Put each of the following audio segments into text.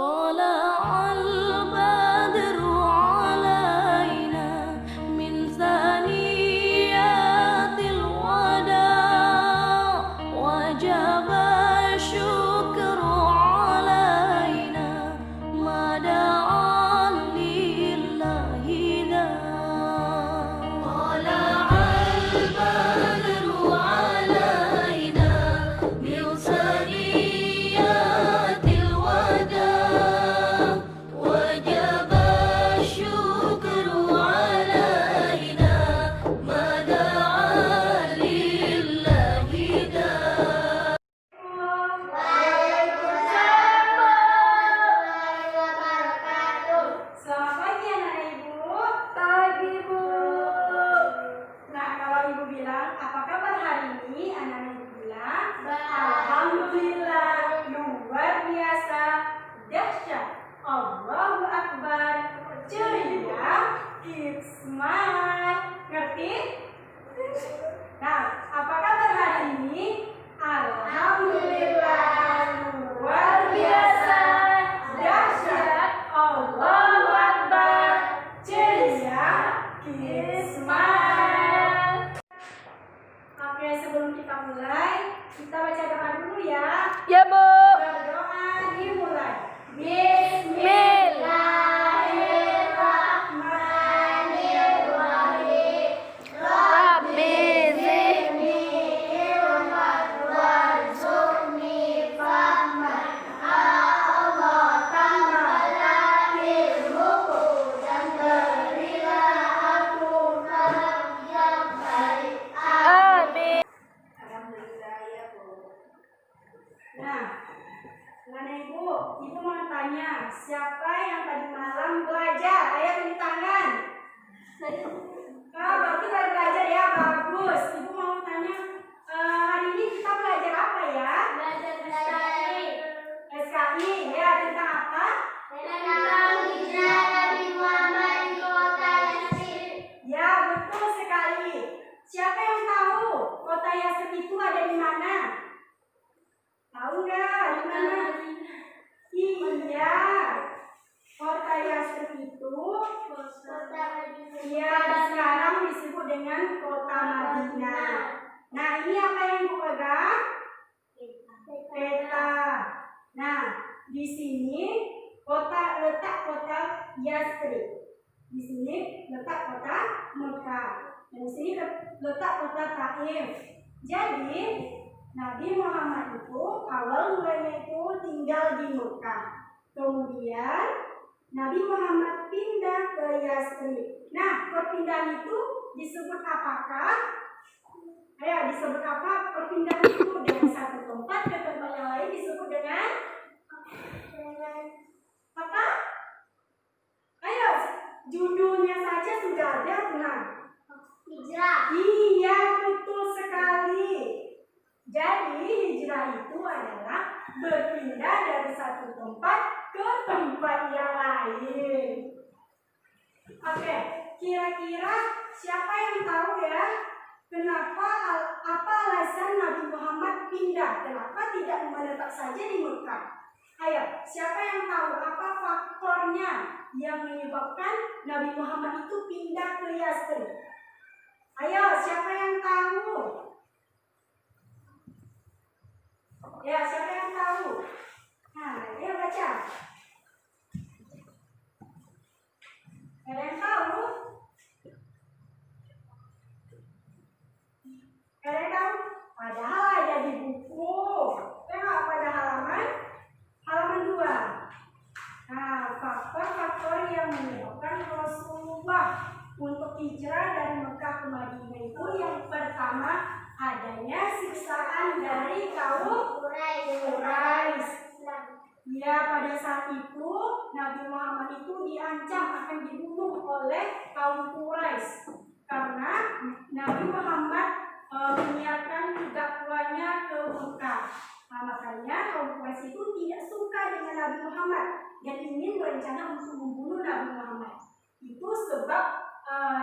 طلع البدر علينا من ثنيات الوداع وجب الشكر علينا ما دعا لله داع طلع البدر علينا من ثنيات الوداع وجب الشكر علينا ما دعا لله داع. Selamat pagi anak ibu. Pagi bu. Nah kalau ibu bilang apa kabar hari ini, anak-anak ibu bilang alhamdulillah, luar biasa, dahsyat, Allahu Akbar, ceria, keep smile. Ngerti? Nah apa kabar hari ini? Alhamdulillah, luar biasa, dahsyat, Allahu Akbar, ceria, keep smile. Oke, sebelum kita mulai, kita baca doa dulu ya. Ya Bu. Berdoa dimulai. Bismillahirrahmanirrahim. Rabbi zidni ilman warzuqni fahman. Allah tambahlah ilmuku dan berilah aku faham yang baik. Amin. Alhamdulillah ya Bu. Nah, mana ibu mau tanya, siapa yang tadi malam belajar? Ayo tunjuk tangan. Nah, berarti pada belajar ya, bagus. Ibu mau tanya, hari ini kita belajar apa ya? SKI, ya tentang apa? Ya, betul sekali. Siapa yang tahu kota Yasrib itu ada di mana? Tahu nggak di mana? Iya, kota Yasrib itu ya sekarang disebut dengan kota Madinah. Nah, ini apa yang ibu pegang? Peta. Nah, di sini letak kota Yasrib. Di sini letak kota Mekah. Dan di sini letak kota Taif. Jadi Nabi Muhammad itu awal mulanya itu tinggal di Mekah. Kemudian Nabi Muhammad pindah ke Yasrib. Nah, perpindahan itu disebut apakah? Ayo, disebut apa perpindahan itu? Dari satu tempat ke tempat yang lain disebut dengan apa? Ayo, judulnya saja sudah ada, tenang. Hijrah. Iya, betul sekali. Jadi hijrah itu adalah berpindah dari satu tempat ke tempat yang lain. Oke, kira-kira siapa yang tahu ya kenapa apa alasan Nabi Muhammad pindah? Kenapa tidak menetap saja di Mekah? Ayo, siapa yang tahu apa faktornya yang menyebabkan Nabi Muhammad itu pindah ke Yasrib? Ayo, siapa yang tahu? Ya, siapa yang tahu? Nah, ayo baca. Ada yang tahu? Ada yang tahu? Padahal ada di buku. Tengok pada halaman 2. Nah, faktor-faktor yang menyebabkan Rasulullah untuk hijrah dari Mekah ke Madinah itu yang pertama adanya siksaan dari kaum Quraisy. Ya, pada saat itu Nabi Muhammad itu diancam akan dibunuh oleh kaum Quraisy karena Nabi Muhammad menyiarkan dakwahnya ke Mekah. Nah, makanya kaum Quraisy itu tidak suka dengan Nabi Muhammad dan ingin berencana untuk membunuh Nabi Muhammad. Itu sebab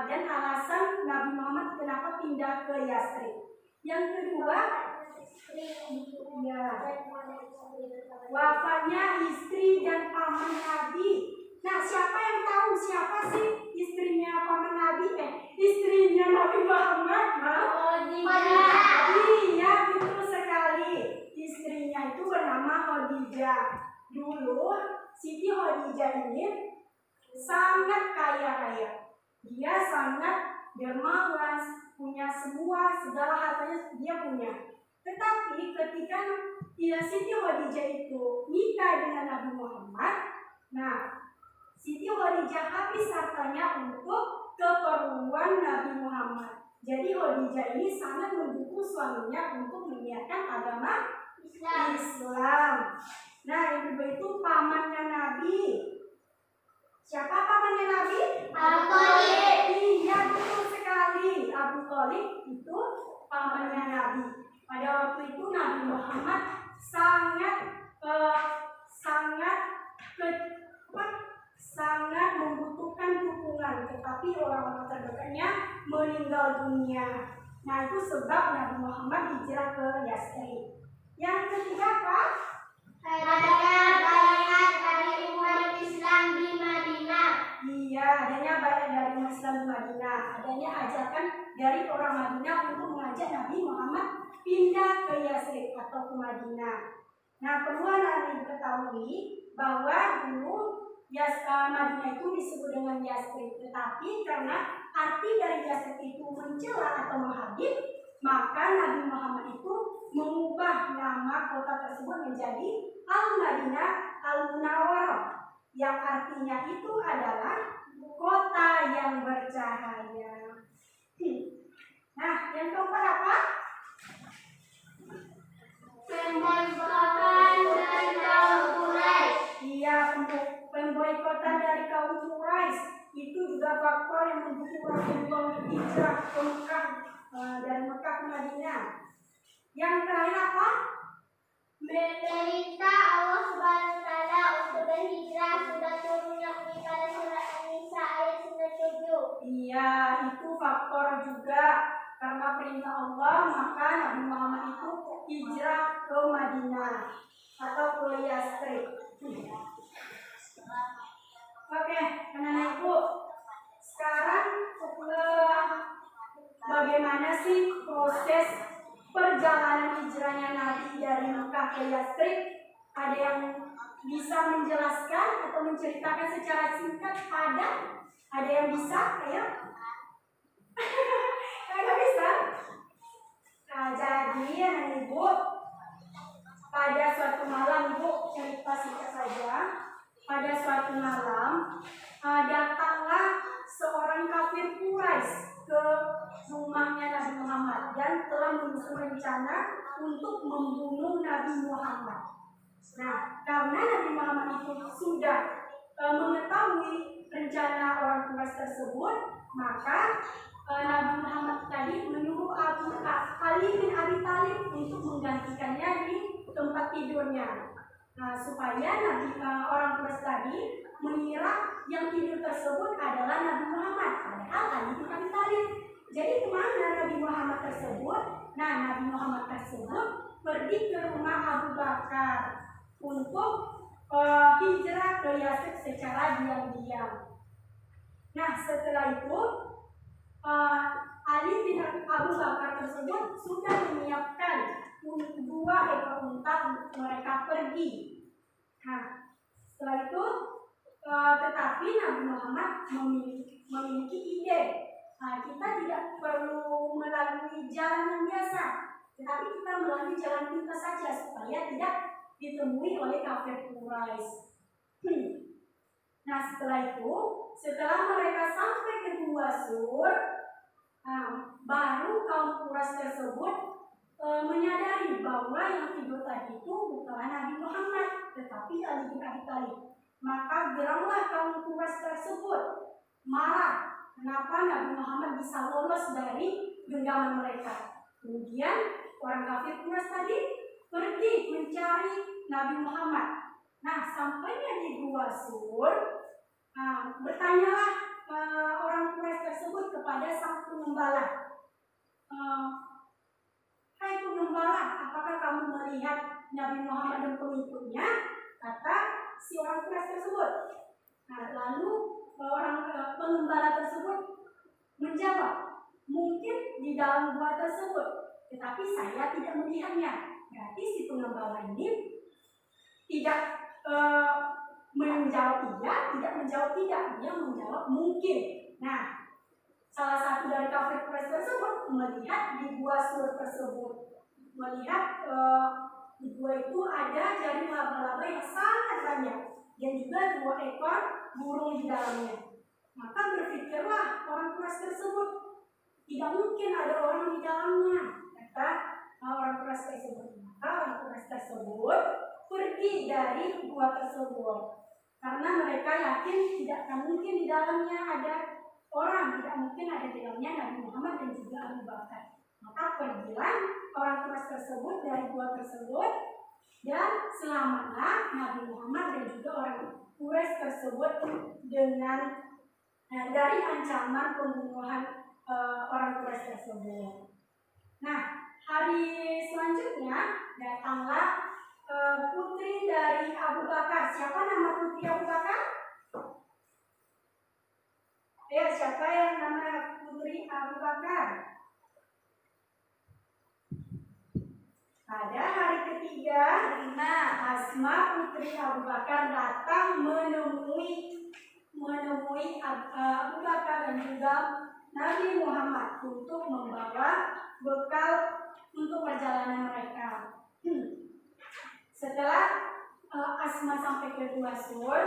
dan alasan Nabi Muhammad kenapa pindah ke Yasrib. Yang kedua, ya, wafatnya istri dan paman Khadijah. Dulu Siti Khadijah ini sangat kaya raya. Dia sangat dermawan, punya segala hartanya dia punya. Tetapi ketika Siti Khadijah itu nikah dengan Nabi Muhammad, nah Siti Khadijah habis hartanya untuk keperluan Nabi Muhammad. Jadi Khadijah ini sangat mendukung suaminya untuk menyiarkan agama Islam. Nah, yang kedua itu pamannya Nabi. Siapa pamannya Nabi? Abu Thalib. Iya, betul sekali. Abu Thalib itu pamannya Nabi. Pada waktu itu Nabi Muhammad sangat membutuhkan dukungan, tetapi orang-orang terdekatnya meninggal dunia. Nah, itu sebab Nabi Muhammad hijrah ke Yasrib. Yang ketiga apa? Adanya bayat dari umat Islam di Madinah. Iya, adanya bayat dari umat Islam di Madinah. Adanya ajakan dari orang Madinah untuk mengajak Nabi Muhammad pindah ke Yasrib atau ke Madinah. Nah, perlu Anda ketahui bahwa dulu Madinah itu disebut dengan Yasrib, tetapi karena arti dari Yasrib itu mencela atau menghabib, maka Nabi Muhammad itu mengubah nama kota tersebut menjadi Al-Madinah Al-Munawwarah, yang artinya itu adalah kota yang bercahaya. Nah, yang keempat apa? Pemboikotan dari kaum Quraisy. Iya, pemboikotan dari kaum Quraisy itu juga faktor yang mendukung Rasulullah hijrah ke Mekah, dari Mekah ke Madinah. Yang terakhir apa? Perintah Allah Subhanahu wa taala untuk berhijrah sudah turunnya pada surat An-Nisa ayat 97. Iya, itu faktor juga. Karena perintah Allah, maka Nabi Muhammad itu hijrah ke Madinah atau ke Yasrib. Oke, anak-anak ibu, sekarang bagaimana sih proses perjalanan hijrahnya Nabi dari Mekah ke Yasrib? Ada yang bisa menjelaskan atau menceritakan secara singkat? Ada yang bisa? Ayo. Nggak bisa. Nah, jadi anak ibu, pada suatu malam, ibu cerita singkat saja. Pada suatu malam, datanglah seorang kafir Quraisy ke rumahnya Nabi Muhammad dan telah menyusun rencana untuk membunuh Nabi Muhammad. Nah, karena Nabi Muhammad itu sudah mengetahui rencana orang Quraisy tersebut, maka Nabi Muhammad tadi menyuruh Ali bin Abi Thalib untuk menggantikannya di tempat tidurnya. Nah, supaya orang Quraisy tadi mengira yang tidur tersebut adalah Nabi Muhammad, padahal Ali bin Abi Thalib. Jadi kemana Nabi Muhammad tersebut? Nah, Nabi Muhammad tersebut pergi ke rumah Abu Bakar untuk hijrah ke Yasrib secara diam-diam. Nah, setelah itu Ali bin Abu Bakar tersebut sudah menyiapkan 2 ekor unta untuk mereka pergi. Nah, setelah itu tetapi Nabi Muhammad memiliki ide. Nah, kita tidak perlu melalui jalan yang biasa, tetapi kita melalui jalan pintas saja supaya tidak ditemui oleh kafir Quraisy. Nah, setelah mereka sampai ke Gua Sur, baru kaum Quraisy tersebut menyadari bahwa yang tidur tadi itu bukanlah Nabi Muhammad, tetapi Ali bin Abi Thalib. Maka geramlah kaum Quraisy tersebut, marah kenapa Nabi Muhammad bisa lolos dari genggaman mereka. Kemudian orang kafir Quraisy tadi pergi mencari Nabi Muhammad. Nah, sampainya di Gua Sur, bertanyalah orang Quraisy tersebut kepada sang pengembala. Hai pengembala, apakah kamu melihat Nabi Muhammad dan pengikutnya? Kata si orang Quraisy tersebut. Nah, lalu orang pengembala tersebut menjawab, mungkin di dalam gua tersebut, tetapi saya tidak melihatnya. Berarti si pengembala ini tidak menjawab iya, tidak menjawab tidak, dia menjawab mungkin. Nah, salah satu dari kafir Quraisy tersebut melihat di gua Sur tersebut, melihat di gua itu ada jaring laba-laba yang sangat banyak dan juga 2 ekor burung di dalamnya. Maka berpikirlah orang Quraisy tersebut, tidak mungkin ada orang di dalamnya, kata orang Quraisy tersebut. Maka orang Quraisy tersebut pergi dari gua tersebut karena mereka yakin tidak akan mungkin di dalamnya ada orang, tidak mungkin ada di dalamnya Nabi Muhammad dan juga Abu Bakar. Maka pergilah orang Quraisy tersebut dari gua tersebut dan selamatlah Nabi Muhammad dan juga orang Quraisy tersebut dengan dari ancaman pembunuhan orang Quraisy tersebut. Nah, hari selanjutnya datanglah putri dari Abu Bakar. Siapa nama putri Abu Bakar? Ya, siapa yang nama putri Abu Bakar? Pada hari ketiga, Asma putri Abu Bakar datang menemui Abu Bakar dan juga Nabi Muhammad untuk membawa bekal untuk perjalanan mereka. Setelah Asma sampai ke Gua Sur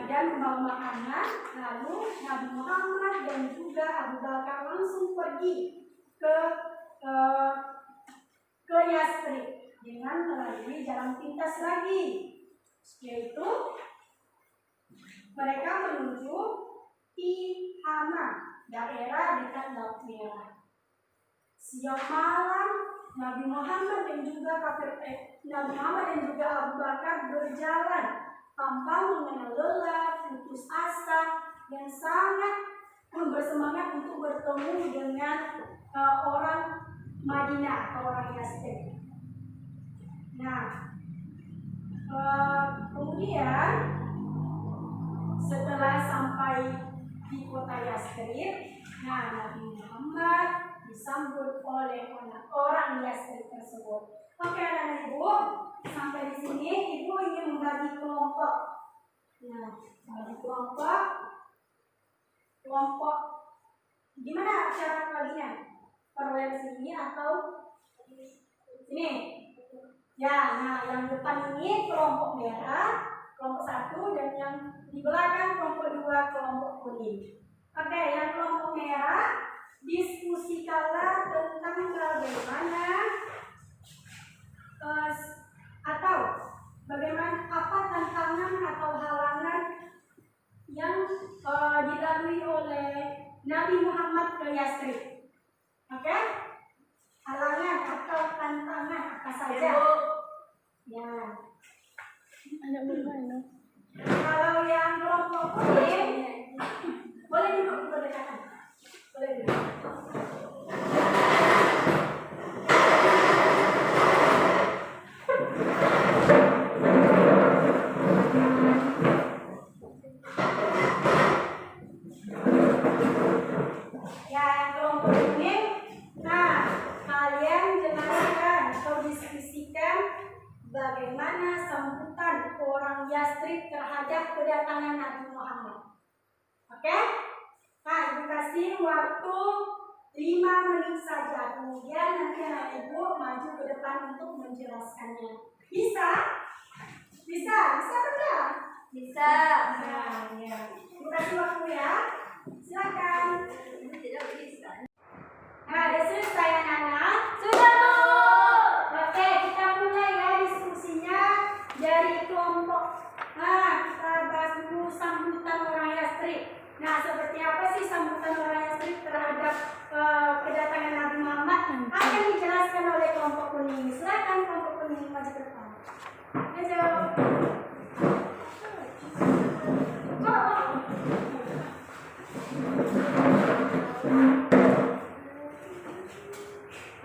dan membawa makanan, lalu Nabi Muhammad dan juga Abu Bakar langsung pergi ke Yastrib dengan melalui jalan pintas lagi, yaitu mereka menuju Tihama, daerah dekat Laut Merah. Siang malam Nabi Muhammad dan juga Abu Bakar berjalan tanpa mengenal lelah, putus asa, dan sangat bersemangat untuk bertemu dengan orang Madinah atau orang Yastrib. Nah, kemudian setelah sampai di kota Yastrib, Nabi Muhammad disambut oleh orang Yastrib tersebut. Oke, anak ibu, sampai di sini ibu ingin membagi kelompok. Nah, membagi kelompok. Gimana cara baginya? Peroleh sini atau sini? Ya, nah yang depan ini kelompok merah, kelompok 1, dan yang di belakang kelompok 2, kelompok kuning. Oke, yang kelompok merah, diskusikanlah tentang bagaimana atau bagaimana apa tantangan atau halangan yang dilalui oleh Nabi Muhammad ke Yastrib. Oke? Halangan atau tantangan apa saja? Ya. Anak bermain. Kalau yang kelompok kuning, boleh duduk berdekatan. Boleh duduk. Ya, yang kelompok kuning. Nah, kalian jelaskan atau diskusikan bagaimana sambutan orang Yastrib terhadap kedatangan Nabi Muhammad. Oke? Nah, ibu kasih waktu 5 menit saja. Kemudian nanti anak ibu maju ke depan untuk menjelaskannya. Bisa? Bisa? Bisa tidak? Bisa. Nah, ya. Ibu kasih waktu ya. Silakan. Tidak bisa. Nah, udah selesai anak-anak? Sudah, Bu. Oke, kita mulai ya diskusinya dari kelompok. Nah, kita bahas dulu sambutan orang Yastrib. Nah, seperti apa sih sambutan orang Yastrib terhadap kedatangan Nabi Muhammad? Akan dijelaskan oleh kelompok kuning. Silakan kelompok kuning maju ke depan. Ayo.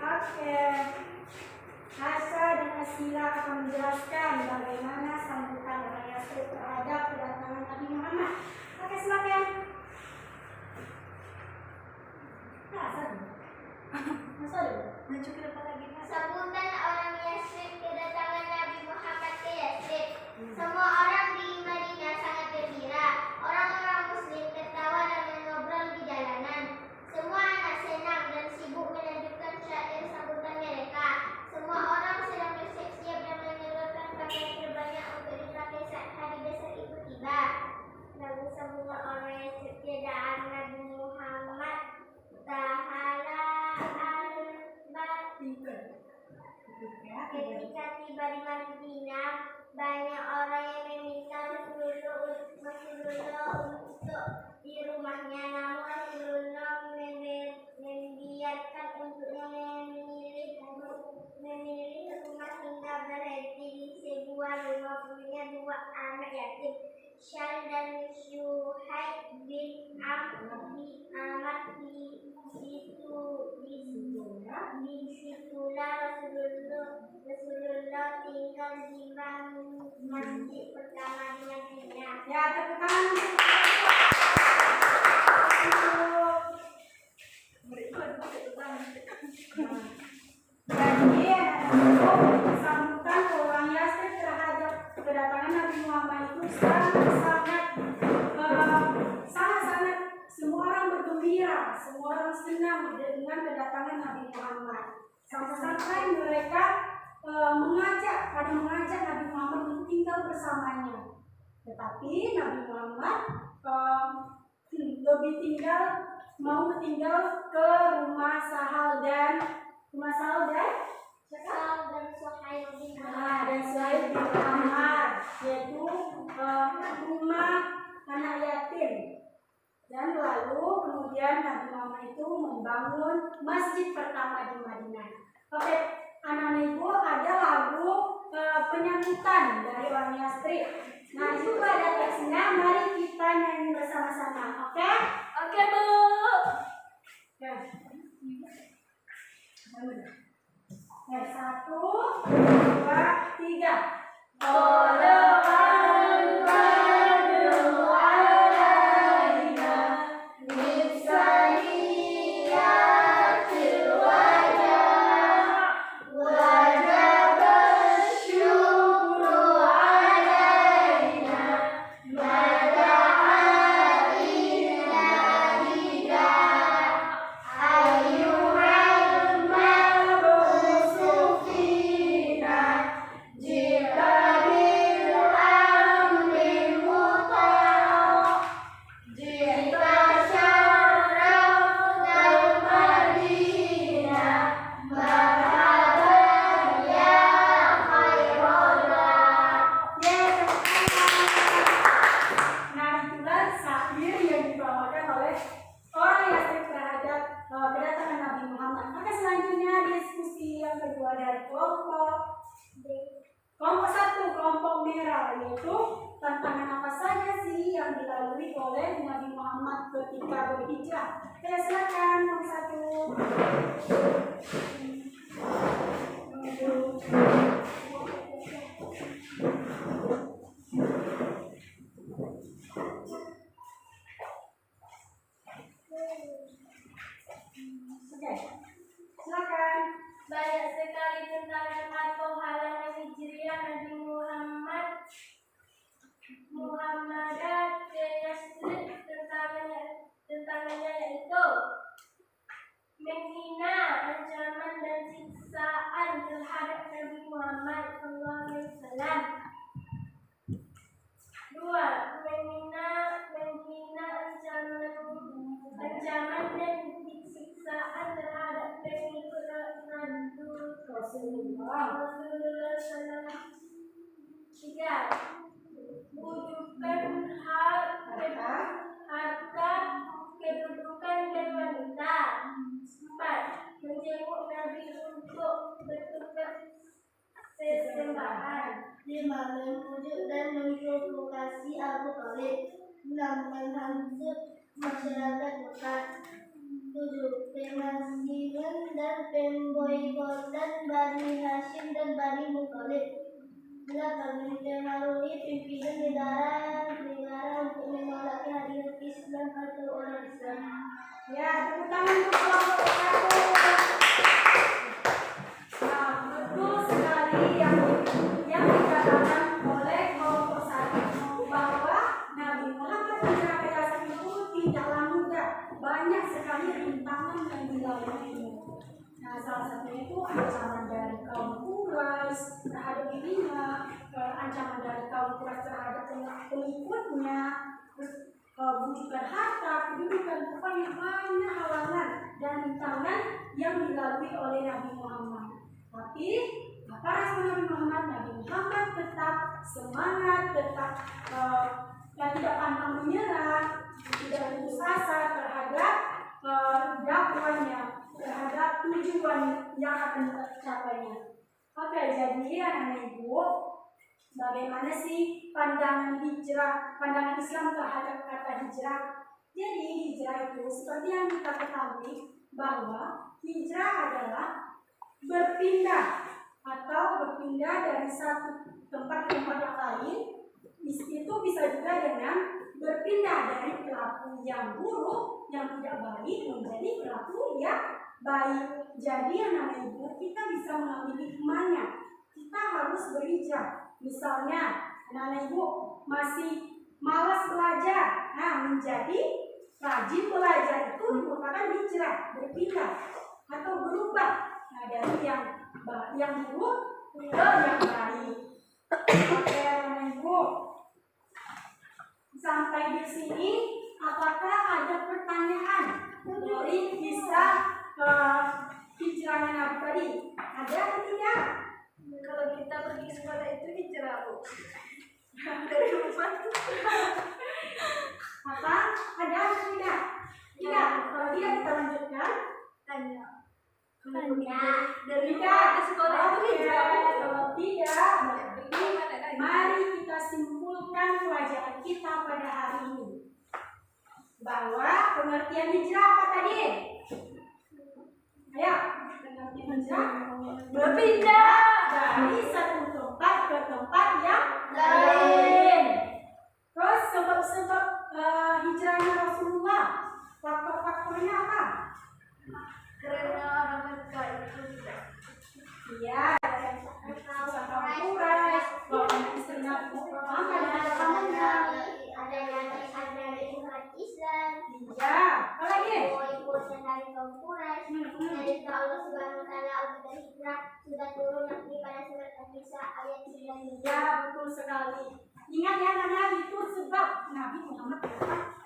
Oke. Asa dan Asila akan menjelaskan bagaimana sambutan orang Yastrib terhadap kedatangan Nabi Muhammad. Oke, silakan. Maju ke depan lagi, Mas. Sambutan orang Yastrib kedatangan Nabi Muhammad ke Yastrib. banyak orang yang meminta Rasulullah untuk di rumahnya, namun Rasulullah membiarkan untuknya memilih rumah tinggal berhenti di sebuah rumah punya dua anak yatim, Syal dan Syuhaib bin Ahmad. Disitulah Rasulullah tinggal di masjid pertama di Madinah. Ya, tepuk tangan Jadi sambutan orang Yasrib terhadap kedatangan Nabi Muhammad itu sangat semua orang bergembira, semua orang senang dengan kedatangan Nabi Muhammad. Sampai-sampai mereka mengajak Nabi Muhammad untuk tinggal bersamanya. Tetapi Nabi Muhammad mau tinggal ke rumah Sahal dan Suhaib bin Ahmad, yaitu rumah anak yatim. Dan lalu kemudian Nabi Muhammad itu membangun masjid pertama di Madinah. Oke, anak-anak ibu, ada lagu penyambutan dari orang Yasrib. Nah, itu ada teksnya, mari kita nyanyi bersama-sama. Oke? Oke, Bu. Ya. Ya, 1, 2, 3. Kelompok 1, kelompok merah, yaitu tantangan apa saja sih yang dilalui oleh Nabi Muhammad ketika berhijrah. Oke, silakan kelompok 1. Oke, silakan. Banyak sekali tentangan atau halangan hijriah Nabi Muhammad ke Yasrib. Tentangannya yaitu menghina, ancaman dan siksaan terhadap Nabi Muhammad SAW. 2. Menghina, ancaman dan siksaan terhadap pengikut Rasulullah SAW. 3. Wujudkan harta, kedudukan dan wanita. 4. Menjenguk Nabi untuk bertukar sesembahan. 5. Membujuk dan memprovokasi Abu Thalib. 6. Menghasut masyarakat Mekah. 7. Pemasingan dan pemboikotan Bani Hashim dan Bani Muthalib. 8. Mempengaruhi pimpinan negara untuk menolak kehadiran Islam atau orang Islam. Ya, tepuk tangan untuk kelompok 1. Nah, betul sekali yang dikatakan oleh kelompok 1 bahwa Nabi Muhammad hijrah ke Yasrib itu tidaklah mudah. Banyak sekali rintangan yang dilalui. Nah, salah satunya itu ancaman dari kaum Quraisy terhadap dirinya, ancaman dari kaum Quraisy terhadap pengikutnya, terus bujukan harta, kedudukan, pokoknya banyak halangan dan rintangan yang dilalui oleh Nabi Muhammad. Tapi apa respon Nabi Muhammad? Nabi Muhammad tetap semangat, tetap dan tidak pantang menyerah, tidak putus asa terhadap dakwahnya, terhadap tujuan yang akan tercapainya. Oke, jadi anak-anak ibu, bagaimana sih pandangan Islam terhadap kata hijrah? Jadi hijrah itu seperti yang kita ketahui bahwa hijrah adalah berpindah dari satu tempat ke tempat yang lain. Itu bisa juga dengan berpindah dari perilaku yang buruk, yang tidak baik menjadi perilaku yang baik. Jadi anak-anak ibu, kita bisa mengambil hikmahnya. Kita harus berhijrah. Misalnya anak-anak ibu masih malas belajar, menjadi rajin belajar itu merupakan hijrah, berpindah atau berubah dari yang buruk ke yang baik. Oke anak-anak ibu, sampai di sini apakah ada pertanyaan dari kisah hijrahnya Nabi tadi? Ada atau tidak? Kalau kita pergi sekolah itu hijrah, Bu. Dari rumah. Apa? Ada atau tidak? Tidak. Kalau tidak kita lanjutkan. Tanya. Dari ke sekolah itu hijrah, Bu. Kalau tidak, berarti mari kita simpulkan pelajaran kita pada hari ini. Bahwa pengertian hijrah apa tadi? Ayo, pengertian hijrah Berpindah dari satu tempat ke tempat yang lain. Terus sebab-sebab hijrahnya Rasulullah, faktor-faktornya apa? karena orang Mekah itu Iya, sama Quraisy, bahwa istrinya Muhammad dan kamunya. Ada yang dari umat Islam. Iya, apa lagi? Ikutnya dari kaum Quraisy. Dari Allah Subhanahu Wa Taala kita hijrah sudah turun yakni pada surat An-Nisa ayat 9. Ya, betul sekali. Ingat ya, karena itu sebab Nabi Muhammad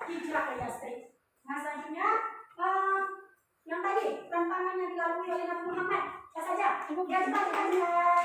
hijrah ke Yastrib. Nah, selanjutnya yang tadi tantangan yang dilalui oleh Nabi Muhammad apa saja? Ya, cepat kita lihat.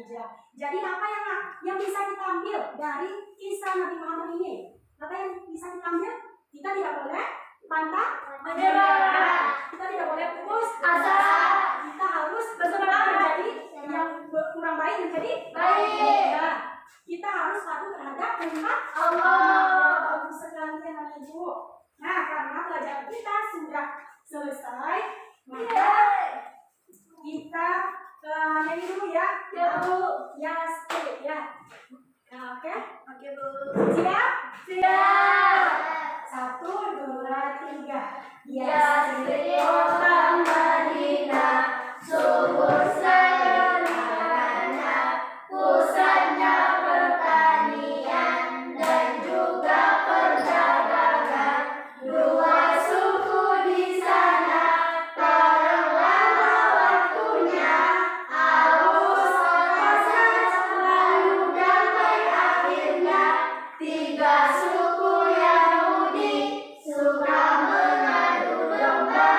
Iya, jadi apa yang bisa kita ambil dari kisah Nabi Muhammad ini? Apa yang bisa kita ambil? Kita tidak boleh pantang menyerah. Kita tidak boleh putus asa. Kita harus bersemangat menjadi yang kurang baik menjadi baik. Ya. Kita harus patuh terhadap perintah Allah. Bagus sekali anak ibu. Nah, karena pelajaran kita sudah selesai, maka kita nyanyi dulu ya. Ya, stay ya. Nah, oke. Oke, Bu. Siap? Siap. 1, 2, 3. Yastrib kota Madinah, subur sederhana, pusatnya pertanian dan juga perdagangan. Dua suku di sana, terlama waktunya, aus hasad lalu damai akhirnya. Tiga suku Yahudi suka mengadu domba,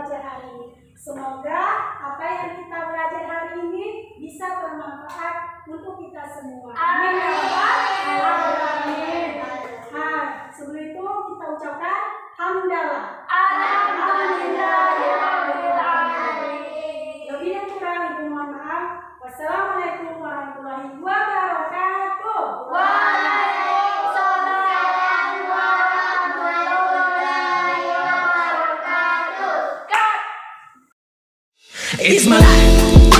belajar hari ini. Semoga apa yang kita belajar hari ini bisa bermanfaat untuk kita semua. Amin ya rabbal alamin. Nah, sebelum itu kita ucapkan hamdalah. Alhamdulillahirabbil alamin. Lebih dan kurang ibu mohon maaf. Wassalamualaikum warahmatullahi wabarakatuh. Waalaikumsalam warahmatullahi wabarakatuh. It's my life.